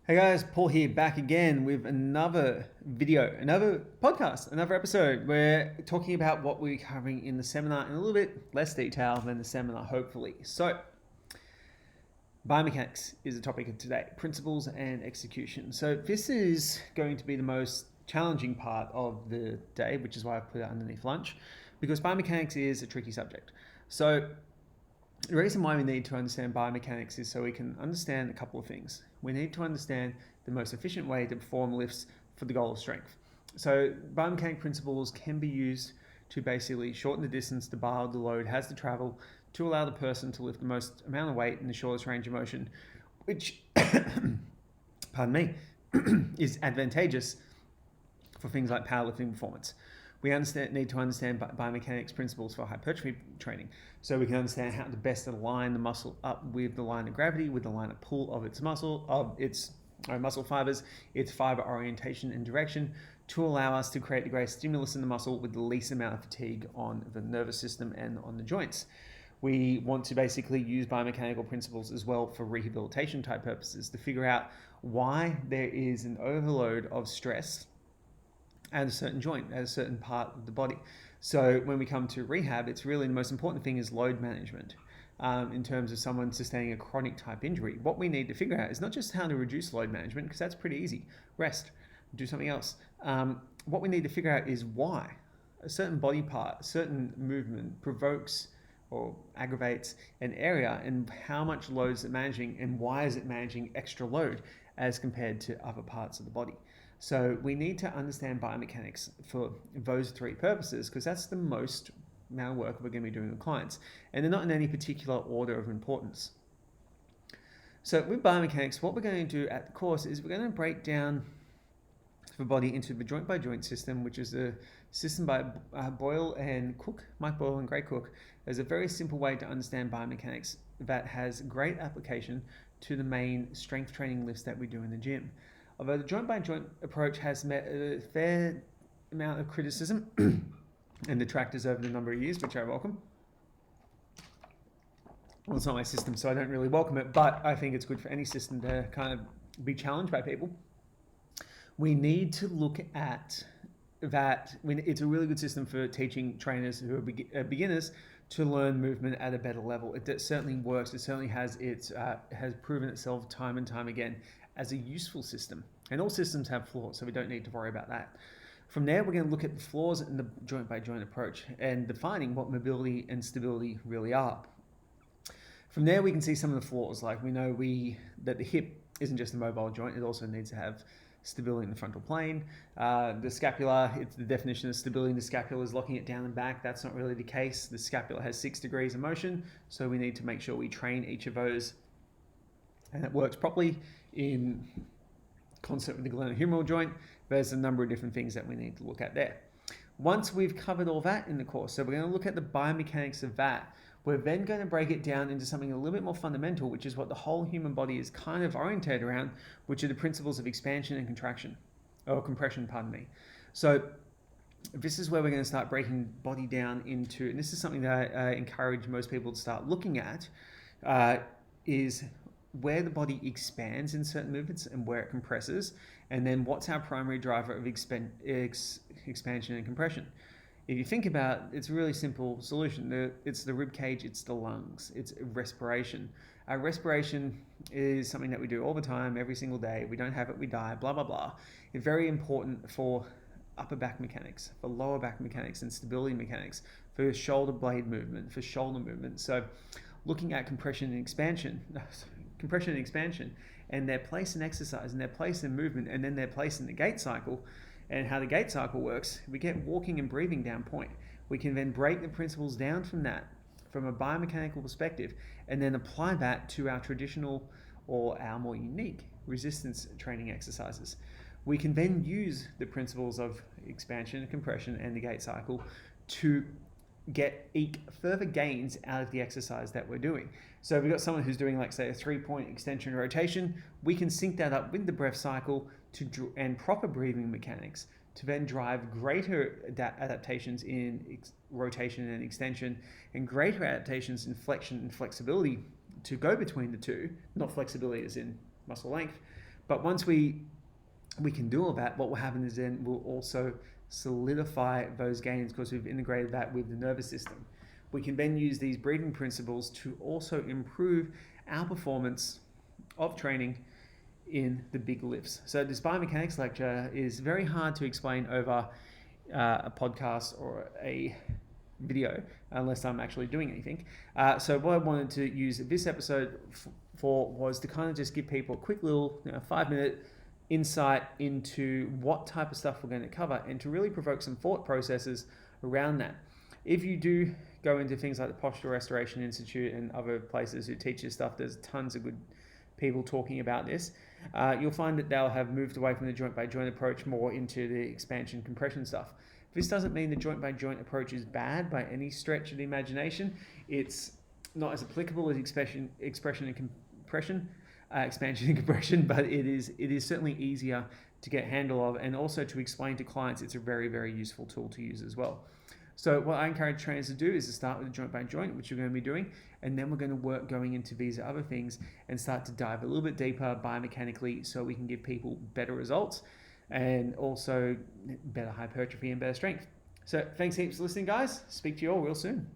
Hey guys, Paul here, back again with another video, another podcast, another episode. We're talking about what we're covering in the seminar in a little bit less detail than the seminar, hopefully. So, biomechanics is the topic of today, principles and execution. So this is going to be the most challenging part of the day, which is why I've put it underneath lunch, because biomechanics is a tricky subject. So the reason why we need to understand biomechanics is so we can understand a couple of things. We need to understand the most efficient way to perform lifts for the goal of strength. So biomechanic principles can be used to basically shorten the distance the bar or the load has to travel to allow the person to lift the most amount of weight in the shortest range of motion, which, pardon me, is advantageous for things like powerlifting performance. We need to understand biomechanics principles for hypertrophy training, so we can understand how to best align the muscle up with the line of gravity, with the line of pull of its muscle, muscle fibers, its fiber orientation and direction, to allow us to create the greatest stimulus in the muscle with the least amount of fatigue on the nervous system and on the joints. We want to basically use biomechanical principles as well for rehabilitation type purposes to figure out why there is an overload of stress at a certain joint, at a certain part of the body. So when we come to rehab, it's really the most important thing is load management. In terms of someone sustaining a chronic type injury, what we need to figure out is not just how to reduce load management, because that's pretty easy. Rest, do something else. What we need to figure out is why a certain body part, a certain movement provokes or aggravates an area, and how much load is it managing, and why is it managing extra load as compared to other parts of the body. So we need to understand biomechanics for those three purposes, because that's the most amount of work we're going to be doing with clients, and they're not in any particular order of importance. So with biomechanics, what we're going to do at the course is we're going to break down the body into the joint by joint system, which is a system by Boyle and Cook, Mike Boyle and Gray Cook. There's a very simple way to understand biomechanics that has great application to the main strength training lifts that we do in the gym. Although the joint-by-joint approach has met a fair amount of criticism and detractors over the number of years, which I welcome. Well, it's not my system, so I don't really welcome it, but I think it's good for any system to kind of be challenged by people. We need to look at that. It's a really good system for teaching trainers who are beginners to learn movement at a better level. It certainly works. It certainly has proven itself time and time again as a useful system. And all systems have flaws, so we don't need to worry about that. From there, we're going to look at the flaws in the joint-by-joint approach and defining what mobility and stability really are. From there, we can see some of the flaws, like we know that the hip isn't just a mobile joint, it also needs to have stability in the frontal plane. The scapula, it's the definition of stability in the scapula is locking it down and back. That's not really the case. The scapula has 6 degrees of motion, so we need to make sure we train each of those and it works properly in concert with the glenohumeral joint. There's a number of different things that we need to look at there. Once we've covered all that in the course, so we're going to look at the biomechanics of that, we're then going to break it down into something a little bit more fundamental, which is what the whole human body is kind of oriented around, which are the principles of expansion and contraction, or compression, pardon me. So this is where we're going to start breaking body down into, and this is something that I encourage most people to start looking at, is where the body expands in certain movements and where it compresses, and then what's our primary driver of expansion and compression. If you think about it, it's a really simple solution. It's the rib cage, it's the lungs, it's respiration. Our respiration is something that we do all the time, every single day. We don't have it, we die, blah, blah, blah. It's very important for upper back mechanics, for lower back mechanics and stability mechanics, for shoulder blade movement, for shoulder movement. So looking at compression and expansion, and their place in exercise and their place in movement and then their place in the gait cycle and how the gait cycle works, we get walking and breathing down point. We can then break the principles down from that, from a biomechanical perspective, and then apply that to our traditional or our more unique resistance training exercises. We can then use the principles of expansion and compression and the gait cycle to eke further gains out of the exercise that we're doing. So if we've got someone who's doing, like, say, a 3-point extension rotation, we can sync that up with the breath cycle and proper breathing mechanics to then drive greater adaptations in rotation and extension, and greater adaptations in flexion and flexibility to go between the two, not flexibility as in muscle length, But once we can do all that, what will happen is then we'll also solidify those gains because we've integrated that with the nervous system. We can then use these breathing principles to also improve our performance of training in the big lifts. So this biomechanics lecture is very hard to explain over a podcast or a video unless I'm actually doing anything. So what I wanted to use this episode for was to kind of just give people a quick little 5-minute insight into what type of stuff we're going to cover and to really provoke some thought processes around that. If you do go into things like the Posture Restoration Institute and other places who teach you stuff, there's tons of good people talking about this. You'll find that they'll have moved away from the joint by joint approach more into the expansion compression stuff. This doesn't mean the joint by joint approach is bad by any stretch of the imagination. It's not as applicable as expansion and compression, expansion and compression, but it is certainly easier to get a handle of, and also to explain to clients. It's a very, very useful tool to use as well. So what I encourage trainers to do is to start with the joint by joint, which you're going to be doing, and then we're going to work going into these other things and start to dive a little bit deeper biomechanically so we can give people better results and also better hypertrophy and better strength. So thanks heaps for listening, guys. Speak to you all real soon.